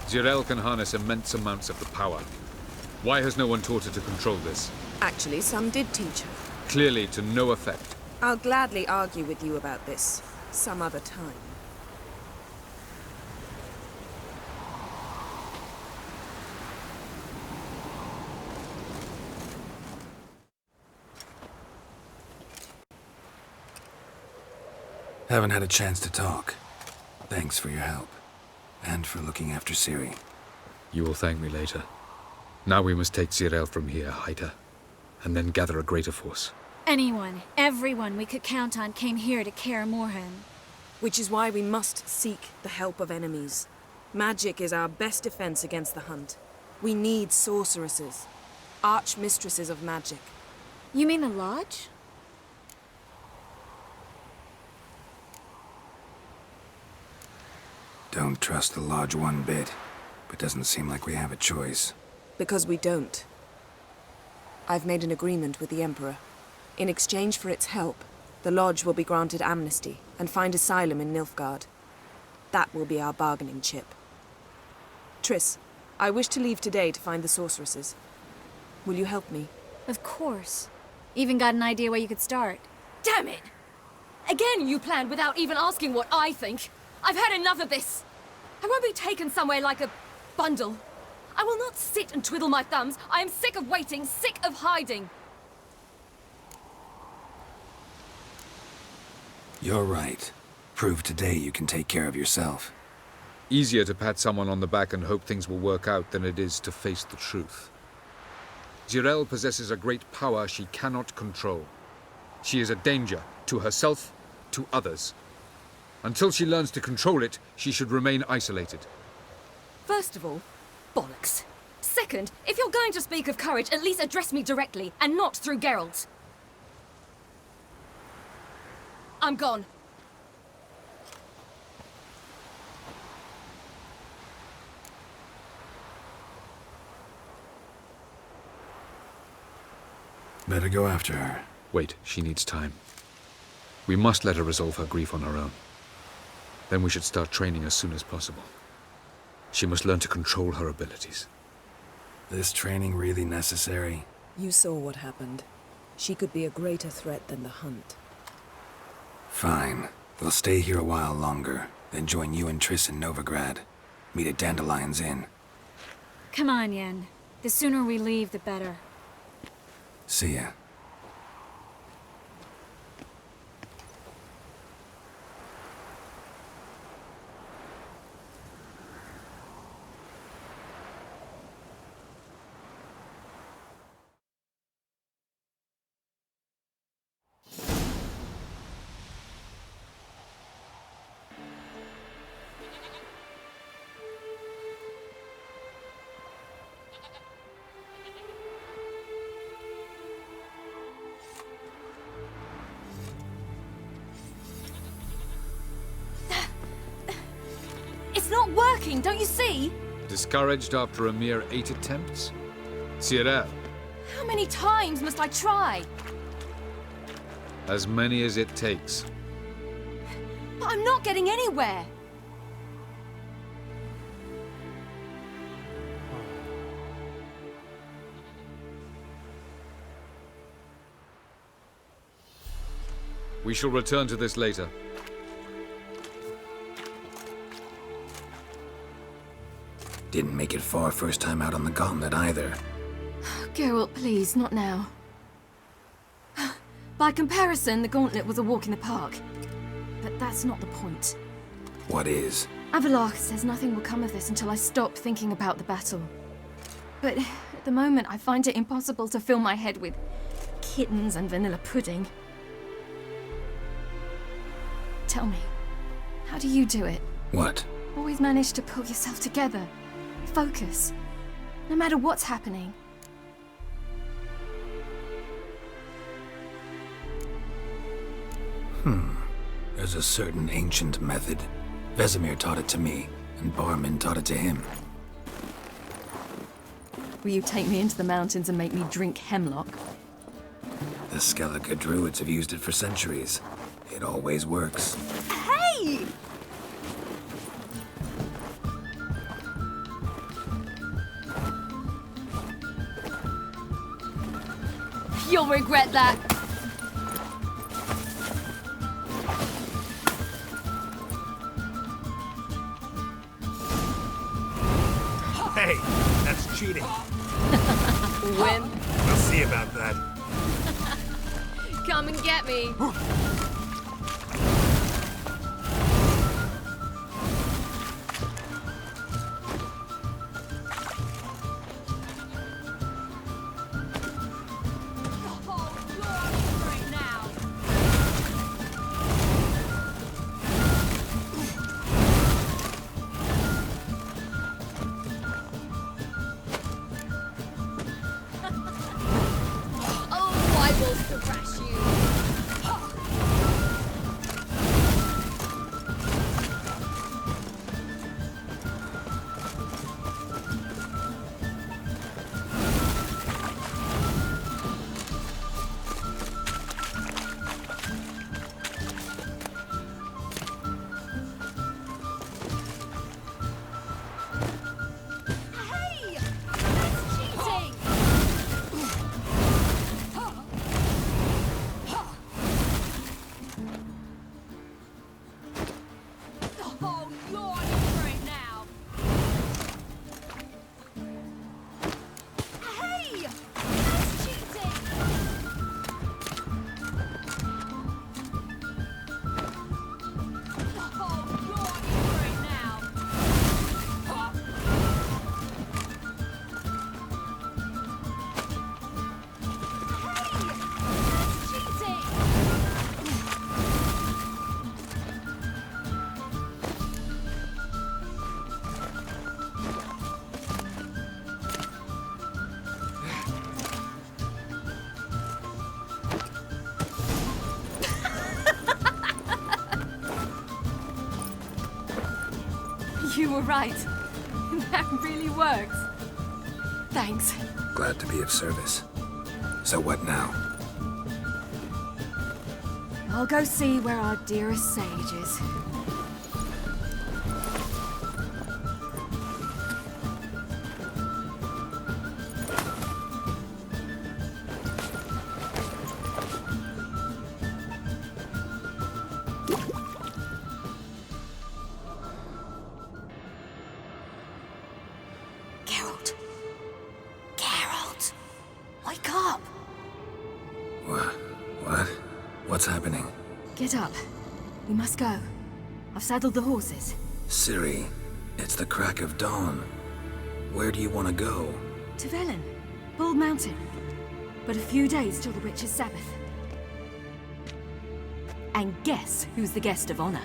Jirel can harness immense amounts of the power. Why has no one taught her to control this? Actually, some did teach her. Clearly to no effect. I'll gladly argue with you about this some other time. Haven't had a chance to talk. Thanks for your help. And for looking after Ciri. You will thank me later. Now we must take Jirel from here, hide her, and then gather a greater force. Anyone, everyone we could count on came here to Kaer Morhen. Which is why we must seek the help of enemies. Magic is our best defense against the Hunt. We need sorceresses. Archmistresses of magic. You mean the Lodge? Don't trust the Lodge one bit, but doesn't seem like we have a choice. Because we don't. I've made an agreement with the Emperor. In exchange for its help, the Lodge will be granted amnesty and find asylum in Nilfgaard. That will be our bargaining chip. Triss, I wish to leave today to find the sorceresses. Will you help me? Of course. Even got an idea where you could start. Damn it! Again you planned without even asking what I think. I've had enough of this. I won't be taken somewhere like a bundle. I will not sit and twiddle my thumbs. I am sick of waiting, sick of hiding. You're right. Prove today you can take care of yourself. Easier to pat someone on the back and hope things will work out than it is to face the truth. Jirel possesses a great power she cannot control. She is a danger to herself, to others. Until she learns to control it, she should remain isolated. First of all, bollocks. Second, if you're going to speak of courage, at least address me directly, and not through Geralt. I'm gone. Better go after her. Wait, she needs time. We must let her resolve her grief on her own. Then we should start training as soon as possible. She must learn to control her abilities. This training really necessary? You saw what happened. She could be a greater threat than the Hunt. Fine. We'll stay here a while longer, then join you and Triss in Novigrad. Meet at Dandelion's Inn. Come on, Yen. The sooner we leave, the better. See ya. It's not working, don't you see? Discouraged after a mere 8 attempts? Jirel, How many times must I try? as many as it takes. But I'm not getting anywhere. We shall return to this later. Didn't make it far first time out on the gauntlet either. Geralt, please, not now. By comparison, the gauntlet was a walk in the park. But that's not the point. What is? Avallac'h says nothing will come of this until I stop thinking about the battle. But at the moment, I find it impossible to fill my head with kittens and vanilla pudding. Tell me, how do you do it? What? Always manage to pull yourself together. Focus. No matter what's happening. There's a certain ancient method. Vesemir taught it to me, and Barman taught it to him. Will you take me into the mountains and make me drink hemlock? The Skellige druids have used it for centuries. It always works. Hey! You'll regret that. Hey, that's cheating. Win. We'll see about that. Come and get me. You were right. That really works. Thanks. Glad to be of service. So what now? I'll go see where our dearest sage is. Geralt. Geralt. Wake up. What? What's happening? Get up. We must go. I've saddled the horses. Ciri, it's the crack of dawn. Where do you want to go? To Velen. Bald Mountain. But a few days till the Witch's Sabbath. And guess who's the guest of honor?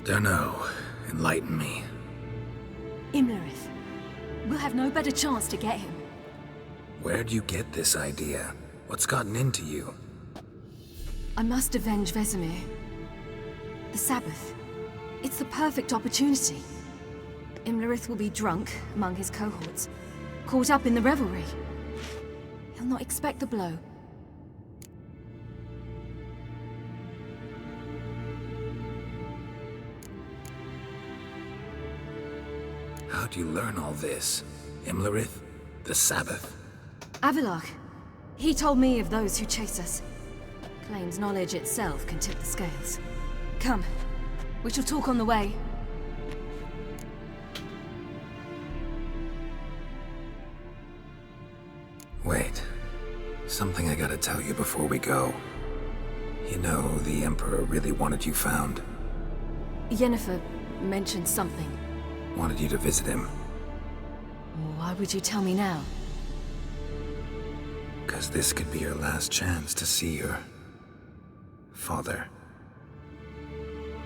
Dunno. Enlighten me. Imlerith. We'll have no better chance to get him. Where'd you get this idea? What's gotten into you? I must avenge Vesemir. The Sabbath. It's the perfect opportunity. Imlerith will be drunk among his cohorts, caught up in the revelry. He'll not expect the blow. How'd you learn all this? Imlerith? The Sabbath? Avilark. He told me of those who chase us. Claims knowledge itself can tip the scales. Come. We shall talk on the way. Wait. Something I gotta tell you before we go. You know, the Emperor really wanted you found. Yennefer mentioned something. Wanted you to visit him. Why would you tell me now? 'Cause this could be your last chance to see your... father.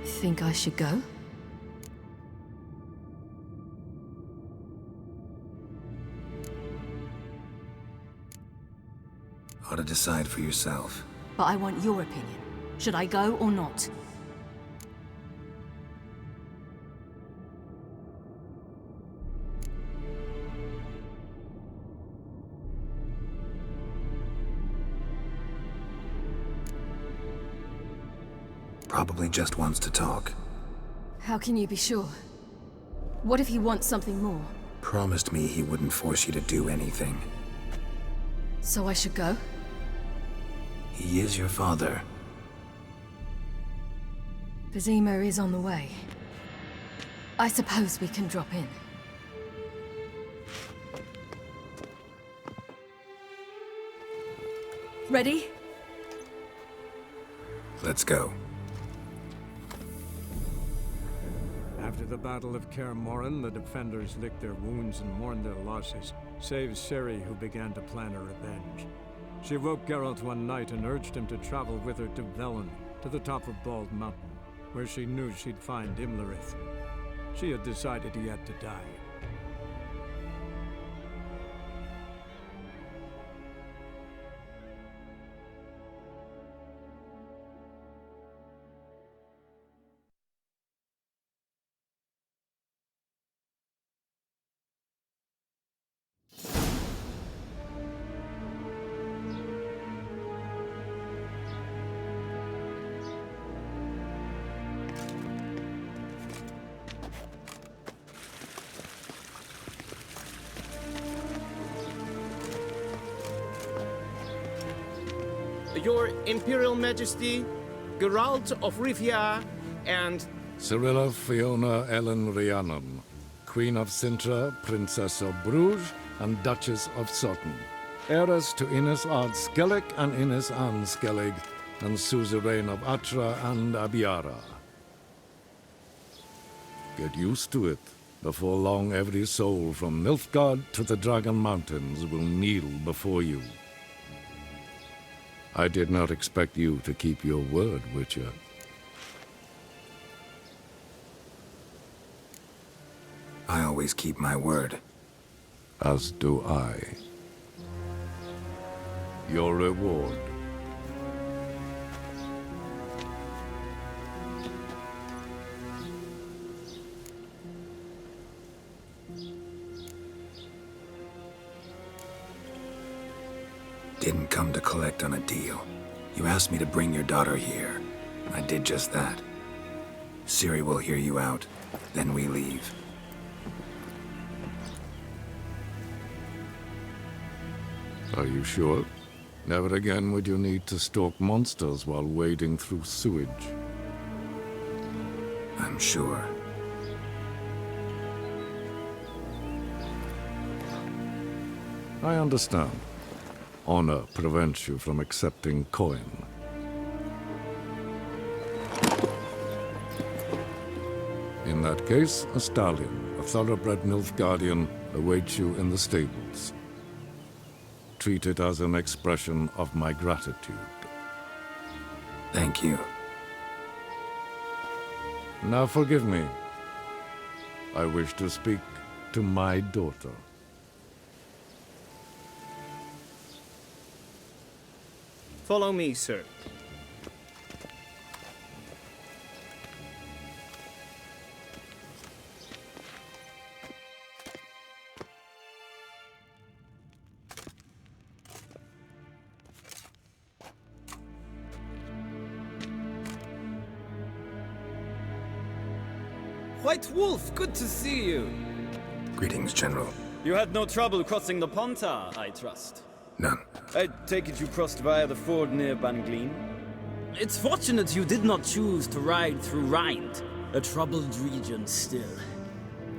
Think I should go? Ought to decide for yourself. But I want your opinion. Should I go or not? Probably just wants to talk. How can you be sure? What if he wants something more? Promised me he wouldn't force you to do anything. So I should go? He is your father. Vizima is on the way. I suppose we can drop in. Ready? Let's go. After the Battle of Kaer Morhen, the defenders licked their wounds and mourned their losses, save Ciri, who began to plan her revenge. She woke Geralt one night and urged him to travel with her to Velen, to the top of Bald Mountain, where she knew she'd find Imlerith. She had decided he had to die. Your Imperial Majesty, Geralt of Rivia, and... Cirilla Fiona Ellen Rhiannon, Queen of Sintra, Princess of Bruges, and Duchess of Sutton. Heiress to Innes Ard Skellig and Innes Anne Skellig, and suzerain of Atra and Abiara. Get used to it. Before long, every soul from Nilfgaard to the Dragon Mountains will kneel before you. I did not expect you to keep your word, Witcher. I always keep my word. As do I. Your reward. Didn't come to collect on a deal. You asked me to bring your daughter here. I did just that. Ciri will hear you out, then we leave. Are you sure? Never again would you need to stalk monsters while wading through sewage. I'm sure. I understand. Honor prevents you from accepting coin. In that case, a stallion, a thoroughbred Nilfgaardian, awaits you in the stables. Treat it as an expression of my gratitude. Thank you. Now forgive me. I wish to speak to my daughter. Follow me, sir. White Wolf, good to see you. Greetings, General. You had no trouble crossing the Pontar, I trust. None. I take it you crossed via the ford near Banglin? It's fortunate you did not choose to ride through Rind, a troubled region still.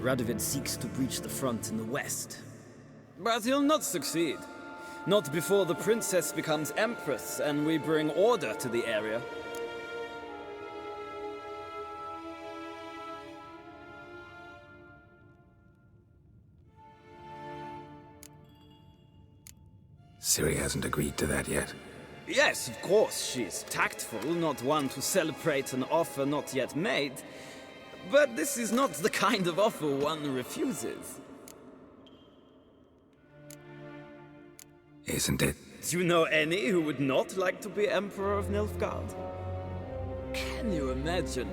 Radovid seeks to breach the front in the west. But he'll not succeed. Not before the princess becomes empress and we bring order to the area. Ciri hasn't agreed to that yet. Yes, of course, she's tactful, not one to celebrate an offer not yet made. But this is not the kind of offer one refuses. Isn't it? Do you know any who would not like to be Emperor of Nilfgaard? Can you imagine?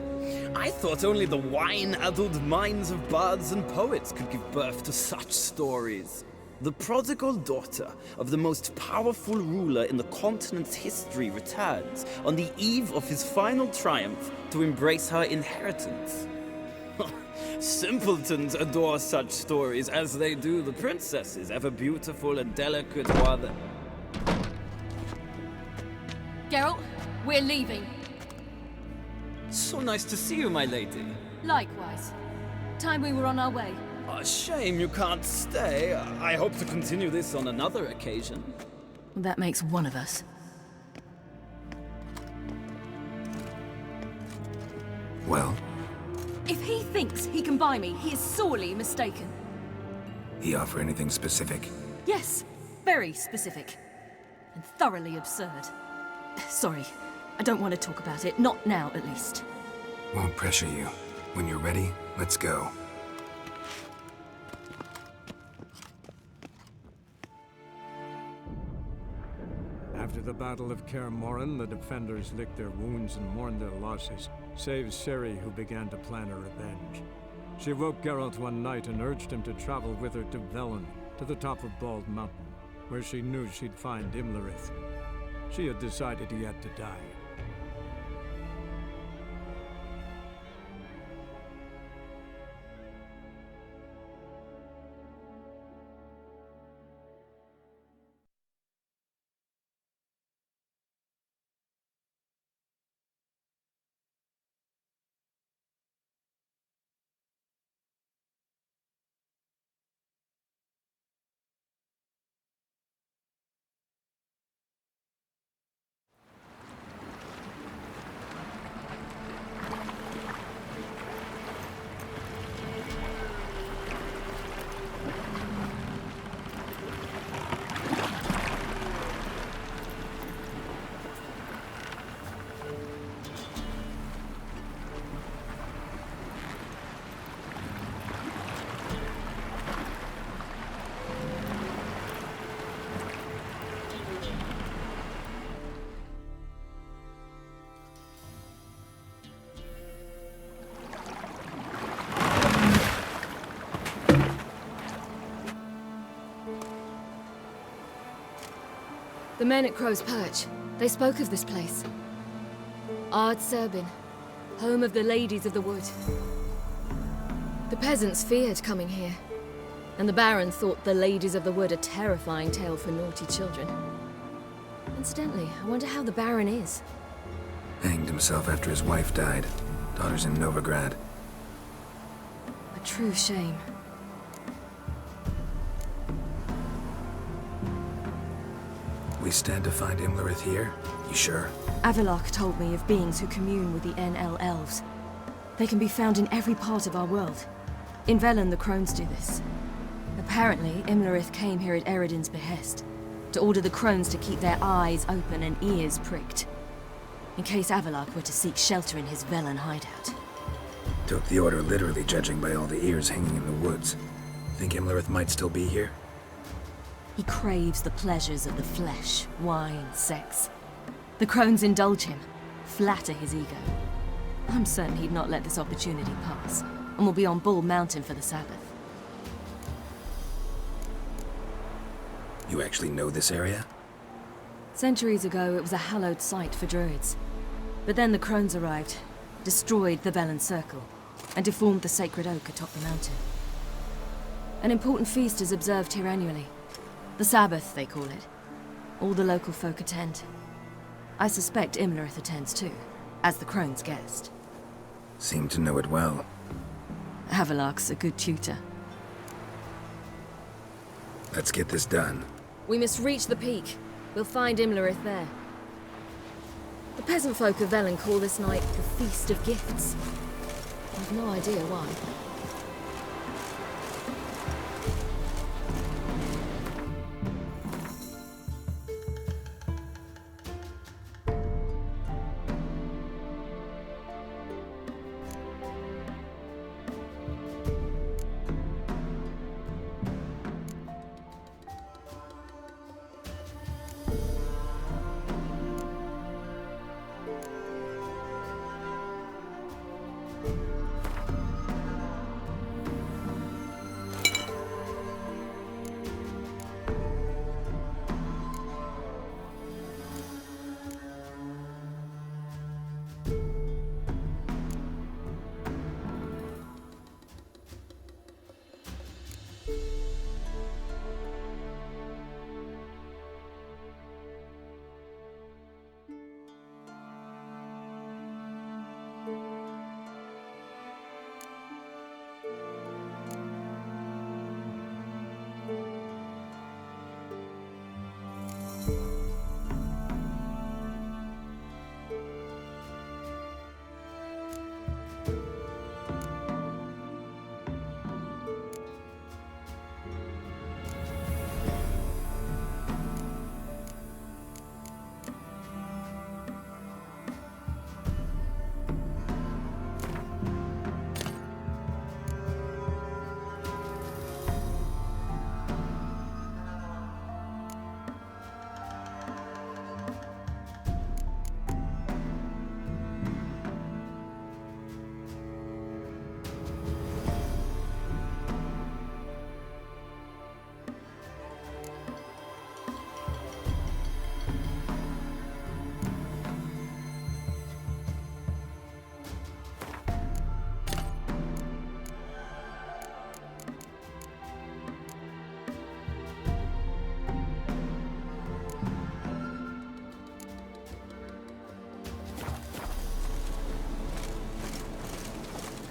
I thought only the wine-addled minds of bards and poets could give birth to such stories. The prodigal daughter of the most powerful ruler in the continent's history returns on the eve of his final triumph to embrace her inheritance. Simpletons adore such stories as they do the princesses, ever beautiful and delicate while the... Geralt, we're leaving. So nice to see you, my lady. Likewise. Time we were on our way. A shame you can't stay. I hope to continue this on another occasion. That makes one of us. Well, If he thinks he can buy me, he is sorely mistaken. he offer anything specific? Yes, very specific. And thoroughly absurd. Sorry, I don't want to talk about it. Not now, at least. Won't pressure you. When you're ready, let's go. After the Battle of Kaer Morhen, the defenders licked their wounds and mourned their losses, save Ciri, who began to plan a revenge. She woke Geralt one night and urged him to travel with her to Velen, to the top of Bald Mountain, where she knew she'd find Imlerith. She had decided he had to die. The men at Crow's Perch, they spoke of this place. Ard Serbin, home of the Ladies of the Wood. The peasants feared coming here, and the Baron thought the Ladies of the Wood a terrifying tale for naughty children. Incidentally, I wonder how the Baron is. Hanged himself after his wife died. Daughter's in Novigrad. A true shame. We stand to find Imlerith here? You sure? Avalok told me of beings who commune with the NL Elves. They can be found in every part of our world. In Velen, the Crones do this. Apparently, Imlerith came here at Eredin's behest, to order the Crones to keep their eyes open and ears pricked, in case Avalok were to seek shelter in his Velen hideout. Took the order literally, judging by all the ears hanging in the woods. Think Imlerith might still be here? He craves the pleasures of the flesh, wine, sex. The Crones indulge him, flatter his ego. I'm certain he'd not let this opportunity pass, and will be on Bull Mountain for the Sabbath. You actually know this area? Centuries ago, it was a hallowed site for druids. But then the Crones arrived, destroyed the Velen Circle, and deformed the sacred oak atop the mountain. An important feast is observed here annually. The Sabbath, they call it. All the local folk attend. I suspect Imlerith attends too, as the Crone's guest. Seem to know it well. Avalok's a good tutor. Let's get this done. We must reach the peak. We'll find Imlerith there. The peasant folk of Velen call this night the Feast of Gifts. I've no idea why.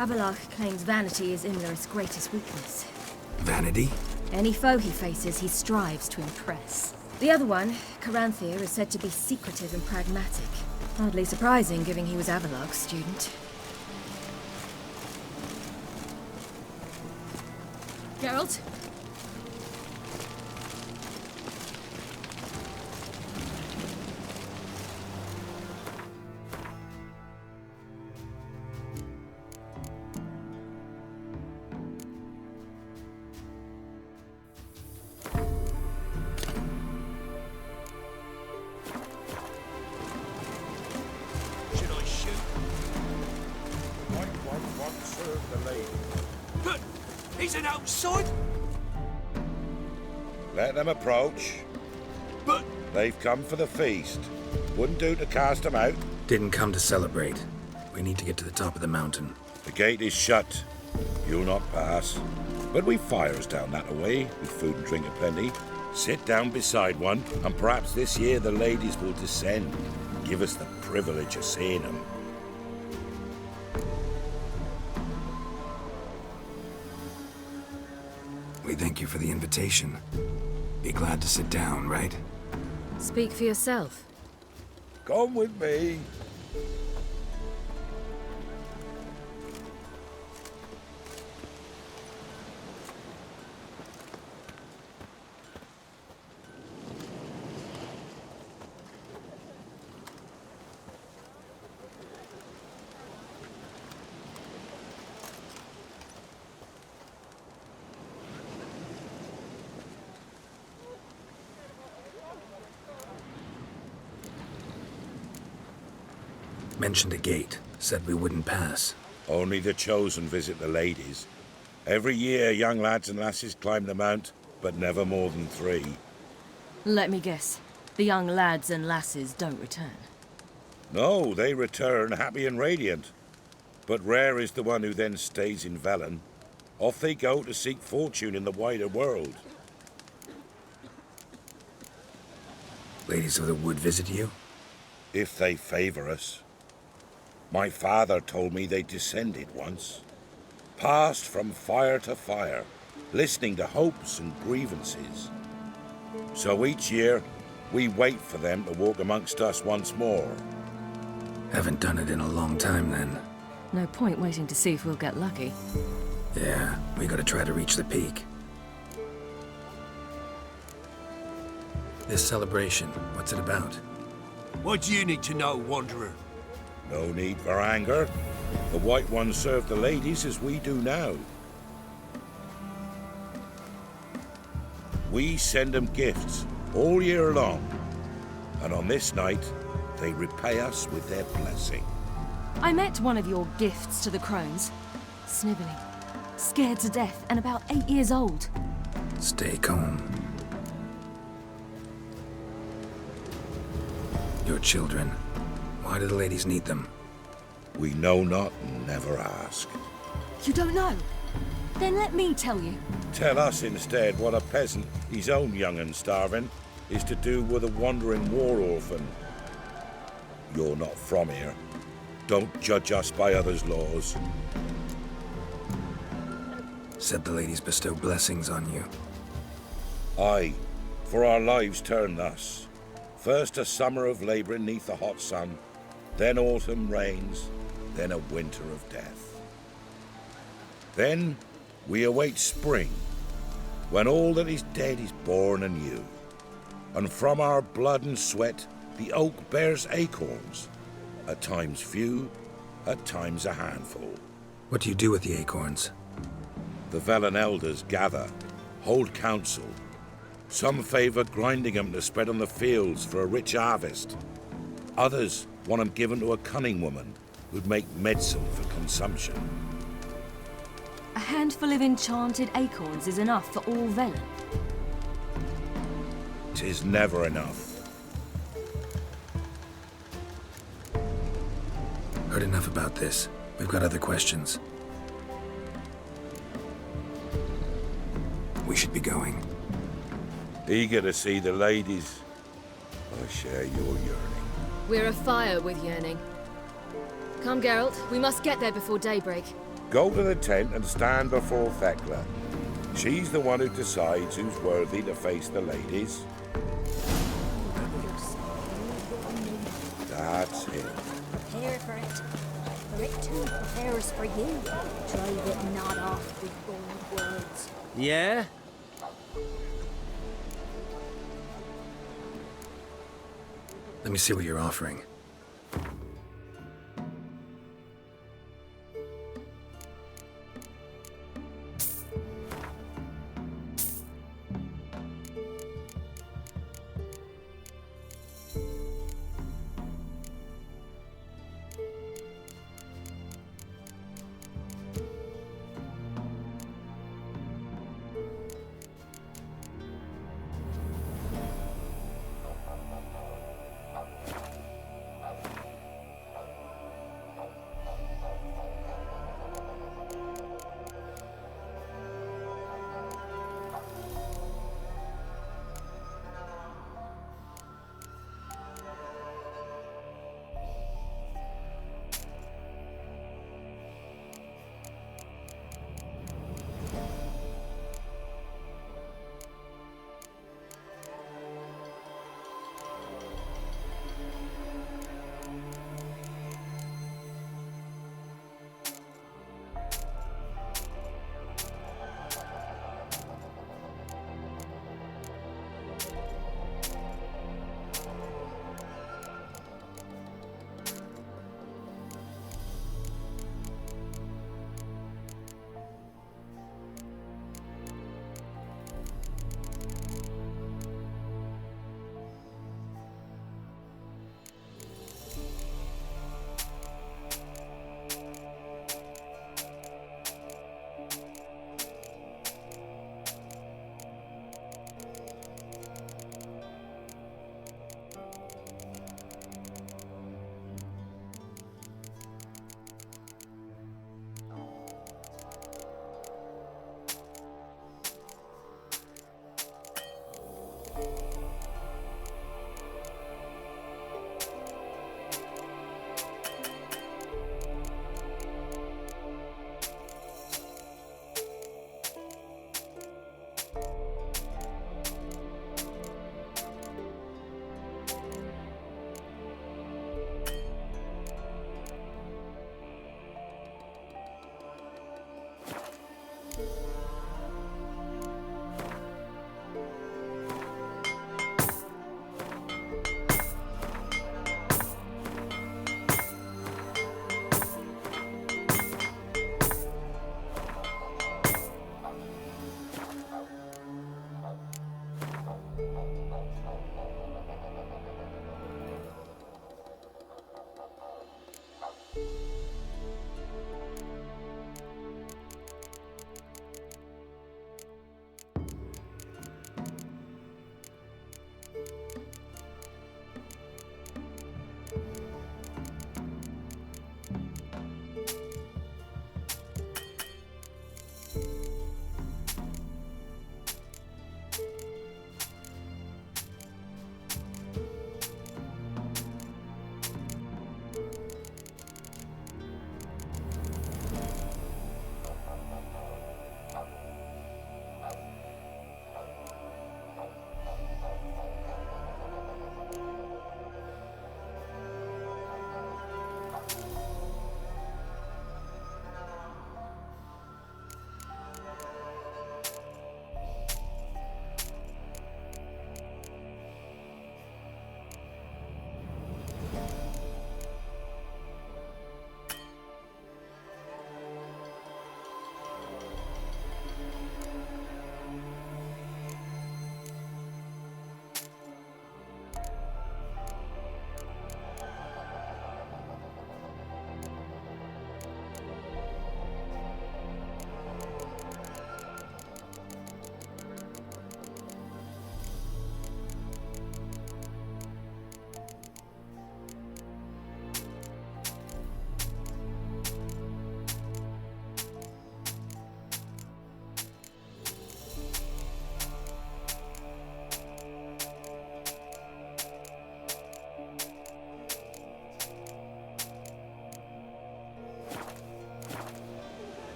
Avallac'h claims vanity is Imlerith's greatest weakness. Vanity? Any foe he faces, he strives to impress. The other one, Caranthir, is said to be secretive and pragmatic. Hardly surprising, given he was Avallac'h's student. Geralt? He's an outside? Let them approach. But... They've come for the feast. Wouldn't do to cast them out. Didn't come to celebrate. We need to get to the top of the mountain. The gate is shut. You'll not pass. But we've fires down that way, with food and drink aplenty. Sit down beside one, and perhaps this year the ladies will descend. Give us the privilege of seeing them. We thank you for the invitation. Be glad to sit down, right? Speak for yourself. Come with me. Mentioned a gate. Said we wouldn't pass. Only the chosen visit the ladies. Every year, young lads and lasses climb the mount, but never more than 3. Let me guess. The young lads and lasses don't return. No, they return happy and radiant. But rare is the one who then stays in Velen. Off they go to seek fortune in the wider world. Ladies of the Wood visit you? If they favor us. My father told me they descended once. Passed from fire to fire, listening to hopes and grievances. So each year, we wait for them to walk amongst us once more. Haven't done it in a long time, then. No point waiting to see if we'll get lucky. Yeah, we gotta try to reach the peak. This celebration, what's it about? What do you need to know, Wanderer? No need for anger. The White Ones serve the ladies as we do now. We send them gifts all year long. And on this night, they repay us with their blessing. I met one of your gifts to the crones. Snivelling. Scared to death and about 8 years old. Stay calm. Your children. Why do the ladies need them? We know not and never ask. You don't know? Then let me tell you. Tell us instead what a peasant, his own young and starving, is to do with a wandering war orphan. You're not from here. Don't judge us by others' laws. Said the ladies bestow blessings on you. Aye, for our lives turn thus. First a summer of labouring neath the hot sun, then autumn rains, then a winter of death. Then we await spring, when all that is dead is born anew. And from our blood and sweat the oak bears acorns, at times few, at times a handful. What do you do with the acorns? The Velen elders gather, hold council. Some favour grinding them to spread on the fields for a rich harvest. Others want them given to a cunning woman who'd make medicine for consumption. A handful of enchanted acorns is enough for all Velen. 'Tis never enough. Heard enough about this. We've got other questions. We should be going. Eager to see the ladies. I share your yearning. We're afire with yearning. Come, Geralt. We must get there before daybreak. Go to the tent and stand before Thekla. She's the one who decides who's worthy to face the ladies. That's it. Prepare for it. For it too prepares for you. Drive it not off with bold words. Yeah? Let me see what you're offering.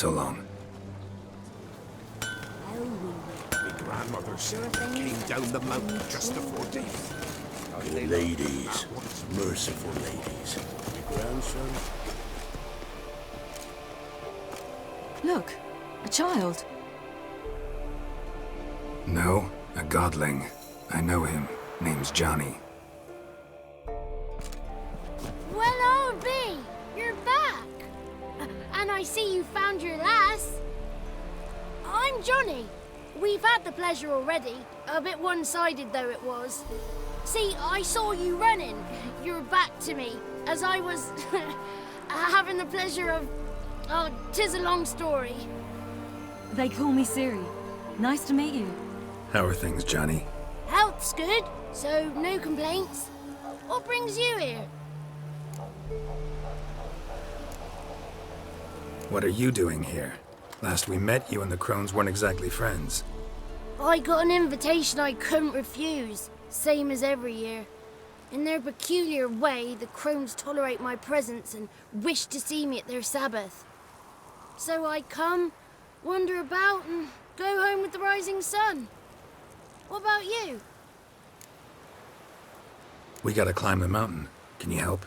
So long. My grandmother said came down the mountain just before death. The ladies, merciful ladies. My grandson. Look, a child. No, a godling. I know him. Name's Johnny. Well, I'll be. You're back. And I see you found your lass. I'm Johnny. We've had the pleasure already. A bit one-sided though it was. See, I saw you running. Your back to me, as I was having the pleasure of... Oh, 'tis a long story. They call me Ciri. Nice to meet you. How are things, Johnny? Health's good, so no complaints. What brings you here? What are you doing here? Last we met, you and the Crones weren't exactly friends. I got an invitation I couldn't refuse, same as every year. In their peculiar way, the Crones tolerate my presence and wish to see me at their Sabbath. So I come, wander about, and go home with the rising sun. What about you? We gotta climb the mountain. Can you help?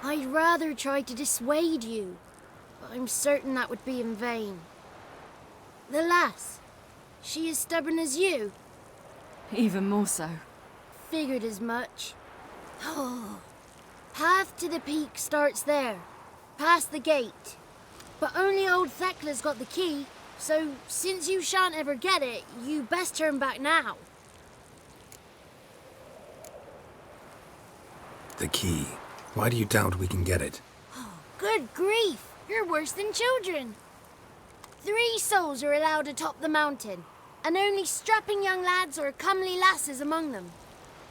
I'd rather try to dissuade you, but I'm certain that would be in vain. The lass, she as stubborn as you? Even more so. Figured as much. Oh, path to the peak starts there, past the gate. But only old Thecla's got the key, so since you shan't ever get it, you best turn back now. The key. Why do you doubt we can get it? Good grief, you're worse than children. 3 souls are allowed atop the mountain, and only strapping young lads or comely lasses among them.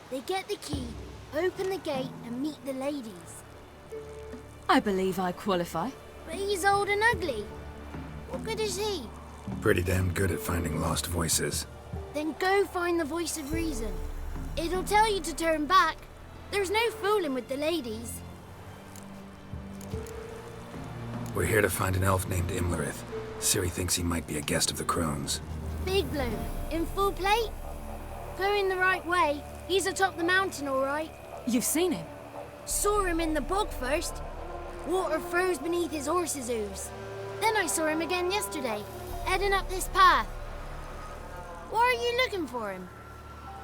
They get the key, open the gate, and meet the ladies. I believe I qualify. But he's old and ugly. What good is he? Pretty damn good at finding lost voices. Then go find the voice of reason. It'll tell you to turn back. There's no fooling with the ladies. We're here to find an elf named Imlerith. Ciri thinks he might be a guest of the Crones. Big bloke, in full plate? Going the right way. He's atop the mountain, all right. You've seen him? Saw him in the bog first. Water froze beneath his horse's hooves. Then I saw him again yesterday, heading up this path. Why are you looking for him?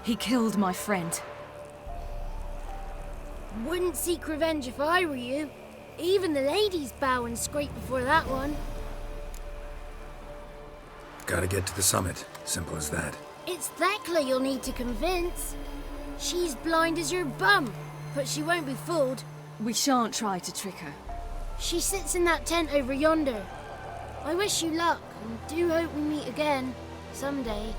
He killed my friend. Wouldn't seek revenge if I were you. Even the ladies bow and scrape before that one. Gotta get to the summit. Simple as that. It's Thecla you'll need to convince. She's blind as your bum, but she won't be fooled. We shan't try to trick her. She sits in that tent over yonder. I wish you luck, and do hope we meet again, someday.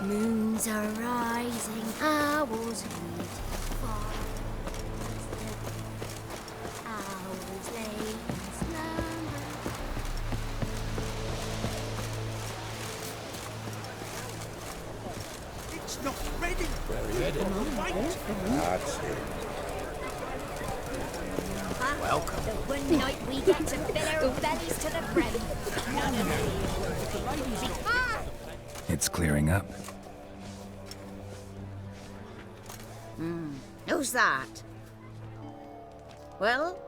Moons are rising, owls read far. Owls lay in slumber. It's not ready. Where are you headed? That's it. Welcome. The one night we get to fill our bellies to the brim. None of It's clearing up. Who's that? Well,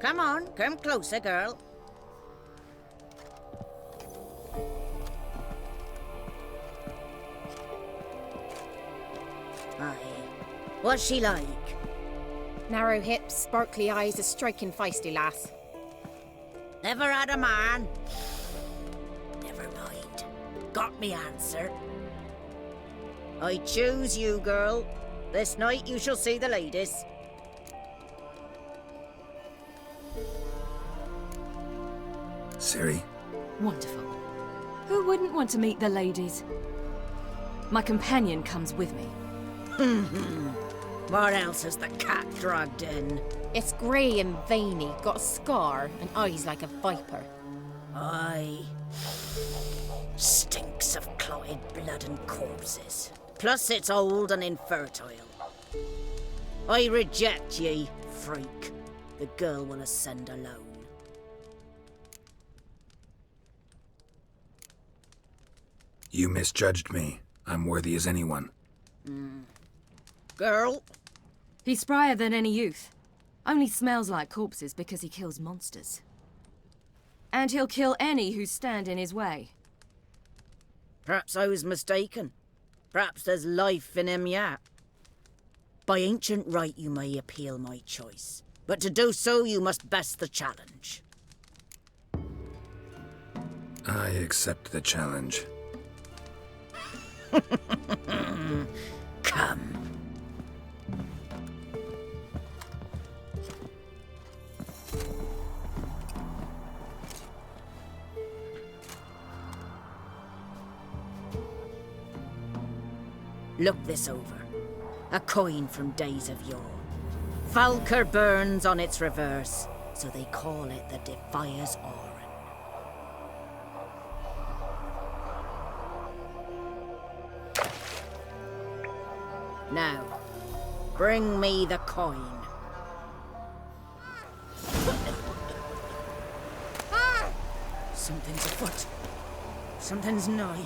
come on, come closer, girl. Aye. What's she like? Narrow hips, sparkly eyes, a striking feisty lass. Never had a man. Never mind. Got me answer. I choose you, girl. This night you shall see the ladies. Ciri? Wonderful. Who wouldn't want to meet the ladies? My companion comes with me. What else has the cat dragged in? It's grey and veiny, got a scar, and eyes like a viper. Aye. Stinks of clotted blood and corpses. Plus it's old and infertile. I reject ye, freak. the girl will ascend alone. You misjudged me. I'm worthy as anyone. Girl? He's sprier than any youth. Only smells like corpses because he kills monsters. And he'll kill any who stand in his way. Perhaps I was mistaken. Perhaps there's life in him yet. By ancient right you may appeal my choice, but to do so you must best the challenge. I accept the challenge. Come. Look this over. A coin from days of yore. Falker burns on its reverse, so they call it the Defias Oran. Now, bring me the coin. Something's afoot. Something's nigh.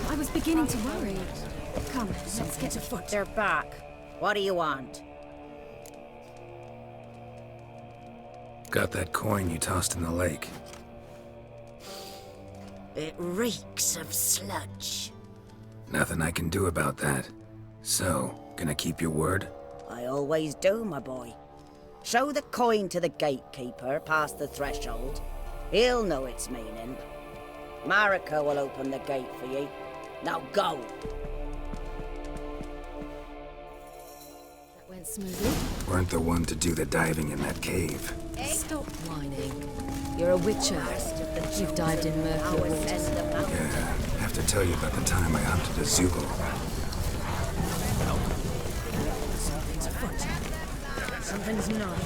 I was beginning to worry. Come, let's get afoot. They're back. What do you want? Got that coin you tossed in the lake. It reeks of sludge. Nothing I can do about that. So, gonna keep your word? I always do, my boy. Show the coin to the gatekeeper past the threshold. He'll know its meaning. Marika will open the gate for you. Now go! That went smoothly. Weren't the one to do the diving in that cave. Stop whining. You're a witcher. You've dived in murky waters. Yeah, have to tell you about the time I hunted a Zoogle. Something's afoot. Something's not.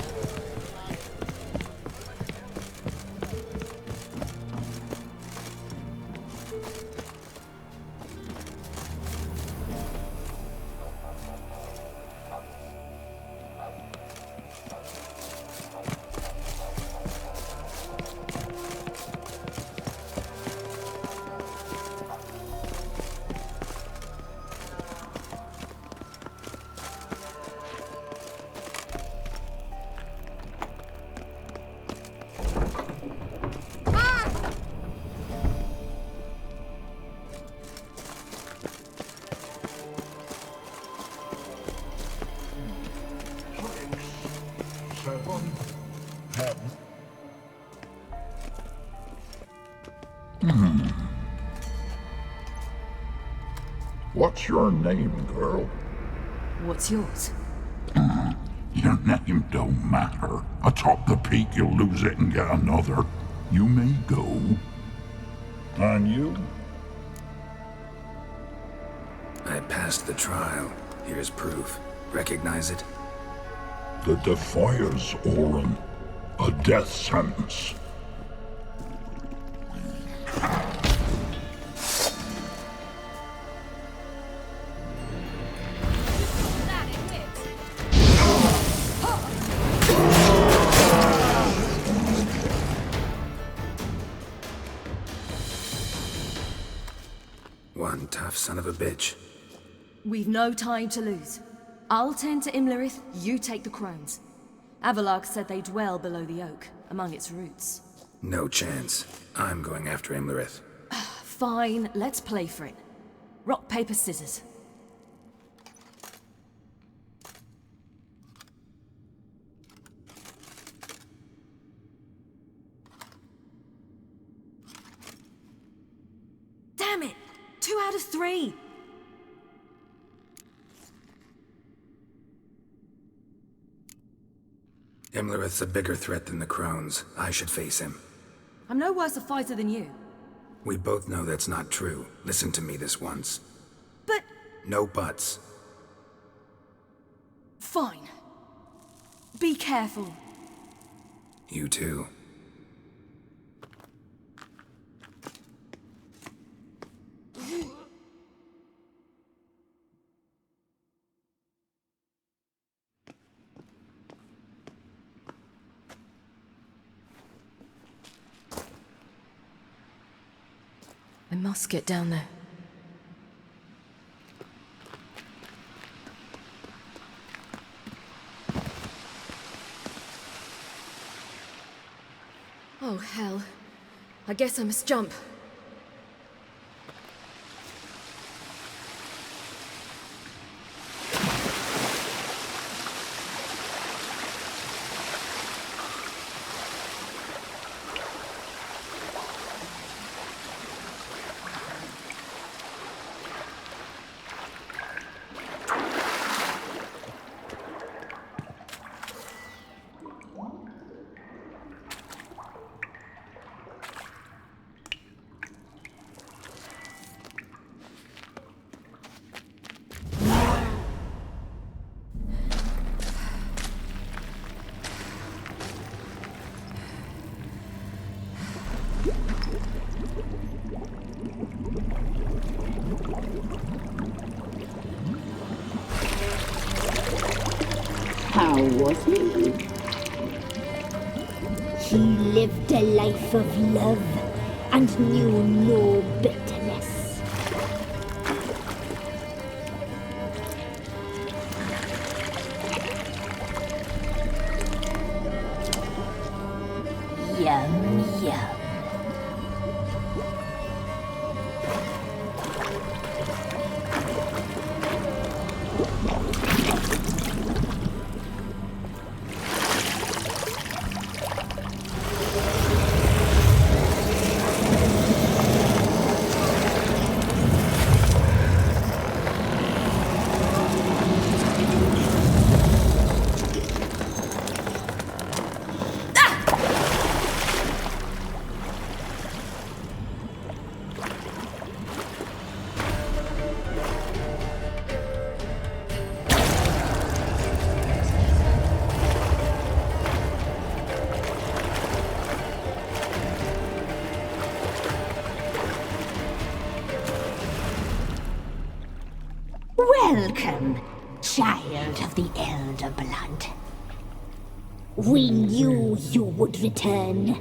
What's your name, girl? What's yours? Your name don't matter. Atop the peak, you'll lose it and get another. You may go. And you? I passed the trial. Here's proof. Recognize it? The Defiers, Orin. A death sentence. One tough son of a bitch. We've no time to lose. I'll tend to Imlerith, you take the crones. Avalark said they dwell below the oak, among its roots. No chance. I'm going after Imlerith. Fine, let's play for it. Rock, paper, scissors. Damn it! 2 out of 3! Imlerith's a bigger threat than the crones. I should face him. I'm no worse a fighter than you. We both know that's not true. Listen to me this once. But... No buts. Fine. Be careful. You too. I must get down there. Oh, hell. I guess I must jump. How was he? He lived a life of love and knew no bitterness. Yum, yum. Welcome, child of the Elder Blood. We knew you would return.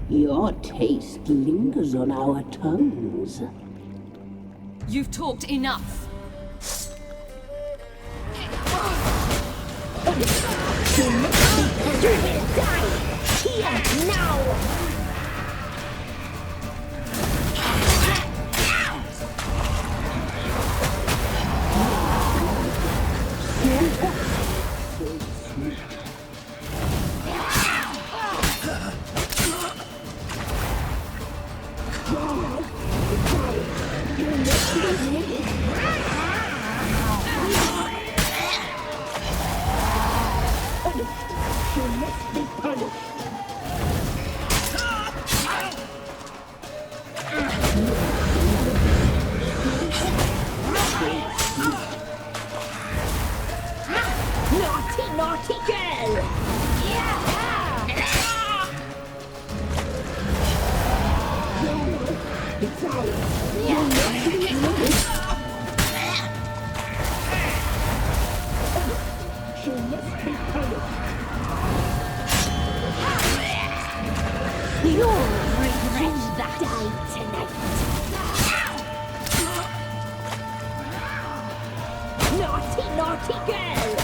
Your taste lingers on our tongues. You've talked enough. You will die here now! Naughty girl! You'll regret that day tonight! Naughty girl!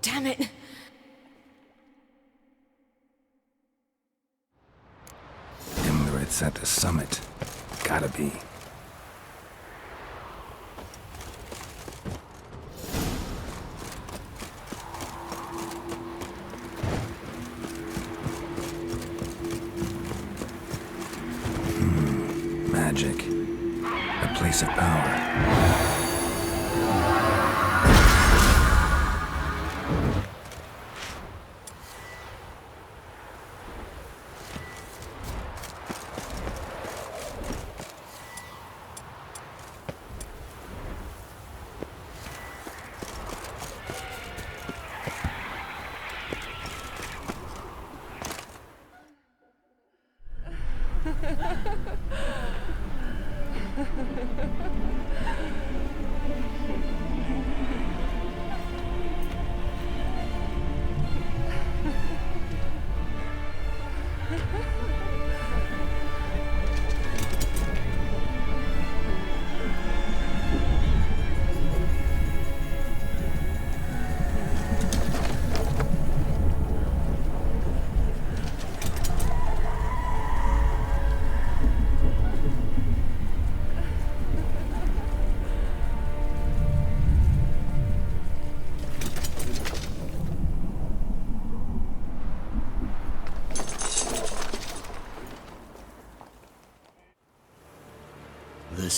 Damn it! Imlerit's at the summit. Gotta be. Magic. A place of power.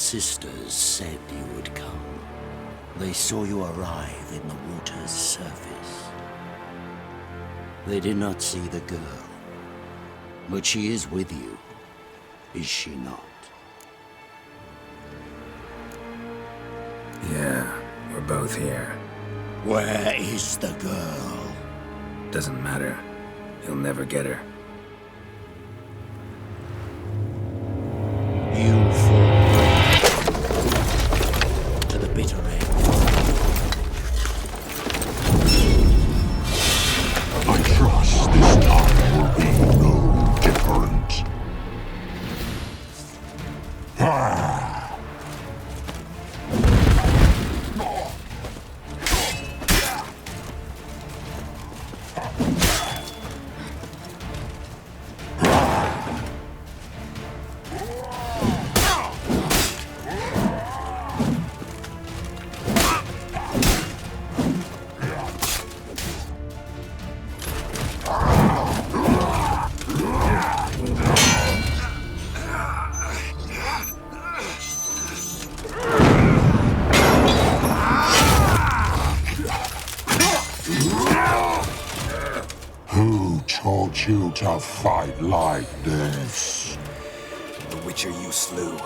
sisters said you would come. They saw you arrive in the water's surface. They did not see the girl. But she is with you, is she not? Yeah, we're both here. Where is the girl? Doesn't matter. You'll never get her. You fall to the bitter end. I trust this time will be no different. Who taught you to fight like this? The Witcher you slew.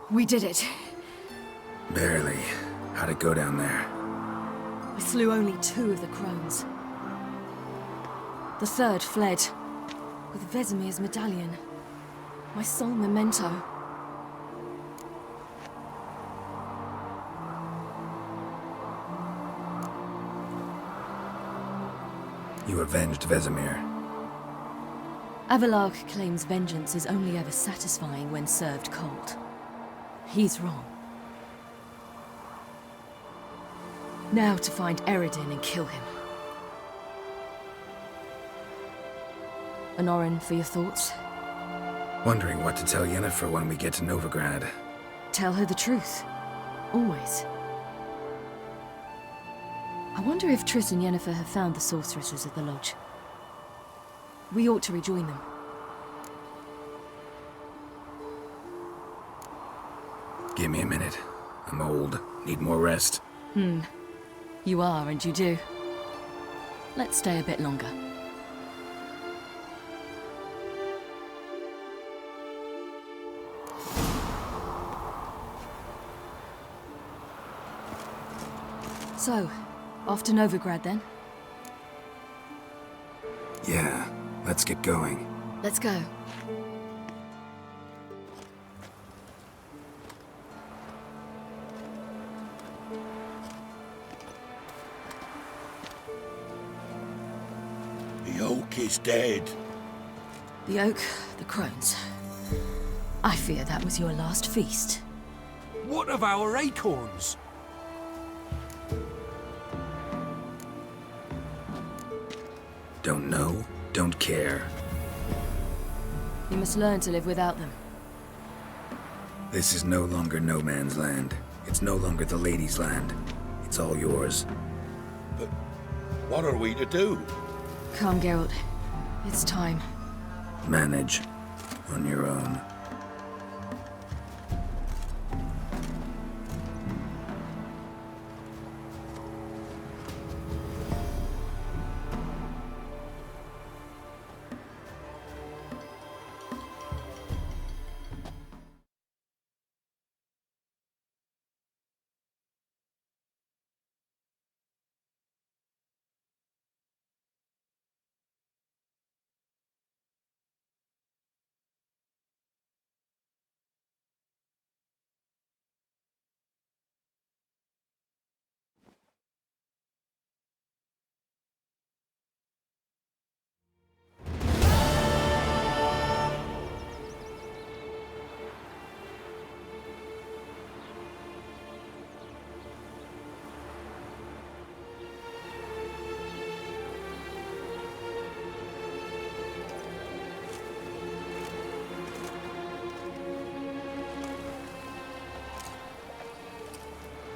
We did it. Barely. How'd it go down there? We slew only 2 of the crones. The third fled, with Vesemir's medallion. My sole memento. You avenged Vesemir. Avalark claims vengeance is only ever satisfying when served cold. He's wrong. Now to find Eredin and kill him. Honorin, for your thoughts? Wondering what to tell Yennefer when we get to Novigrad. Tell her the truth. Always. I wonder if Triss and Yennefer have found the sorceresses at the lodge. We ought to rejoin them. Give me a minute. I'm old. Need more rest. You are, and you do. Let's stay a bit longer. So, off to Novigrad then? Yeah, let's get going. Let's go. The oak is dead. The oak, the crones. I fear that was your last feast. What of our acorns? Don't know, don't care. You must learn to live without them. This is no longer no man's land. It's no longer the lady's land. It's all yours. But what are we to do? Come, Geralt. It's time. Manage on your own.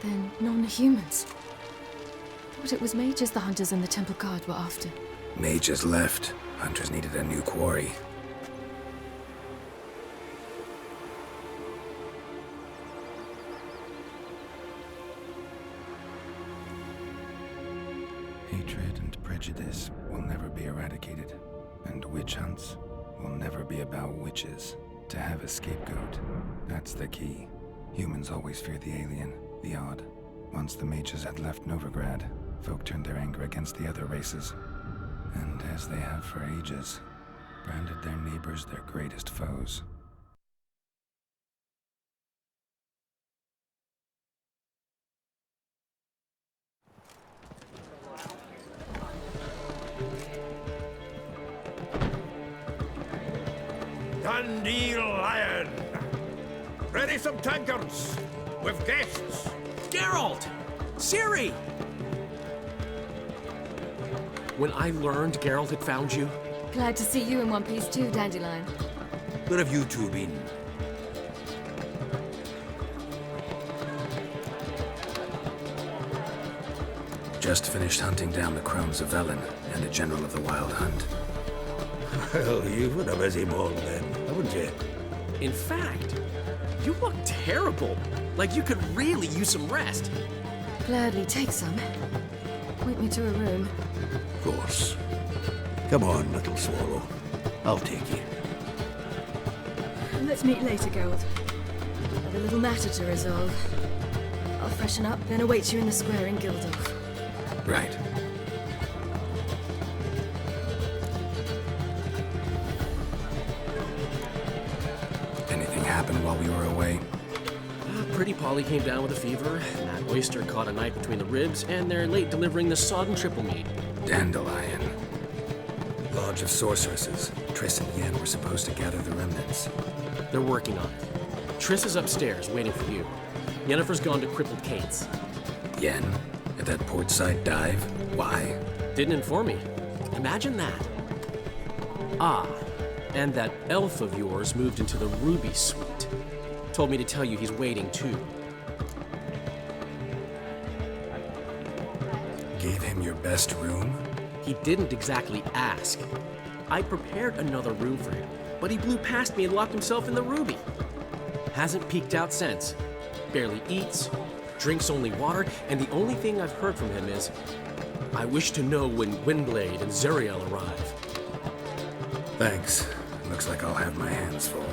Then non-humans. Thought it was mages the hunters and the Temple Guard were after. Mages left. Hunters needed a new quarry. Hatred and prejudice will never be eradicated, and witch hunts will never be about witches. To have a scapegoat, that's the key. Humans always fear the alien, the odd. Once the mages had left Novigrad, folk turned their anger against the other races. And as they have for ages, branded their neighbors their greatest foes. Dandelion! Ready some tankards! With guests! Geralt! Ciri! When I learned Geralt had found you... Glad to see you in one piece too, Dandelion. Where have you two been? Just finished hunting down the crones of Velen and a general of the Wild Hunt. Well, you've been a busy morning then, haven't you? In fact, you look terrible. Like you could really use some rest. Gladly take some. Point me to a room. Of course. Come on, little swallow. I'll take you. Let's meet later, Geralt. I've a little matter to resolve. I'll freshen up, then await you in the square in Gildorf. Right. Anything happened while we were away? Pretty Polly came down with a fever. Matt Oyster caught a knife between the ribs, and they're late delivering the sodden triple mead. Dandelion. Lodge of Sorceresses. Triss and Yen were supposed to gather the remnants. They're working on it. Triss is upstairs, waiting for you. Yennefer's gone to Crippled Cates. Yen? At that portside dive? Why? Didn't inform me. Imagine that. Ah, and that elf of yours moved into the Ruby Suite. Told me to tell you he's waiting too. Gave him your best room? He didn't exactly ask. I prepared another room for him, but he blew past me and locked himself in the Ruby. Hasn't peeked out since. Barely eats, drinks only water, and the only thing I've heard from him is, I wish to know when Gwynblade and Zuriel arrive. Thanks. Looks like I'll have my hands full.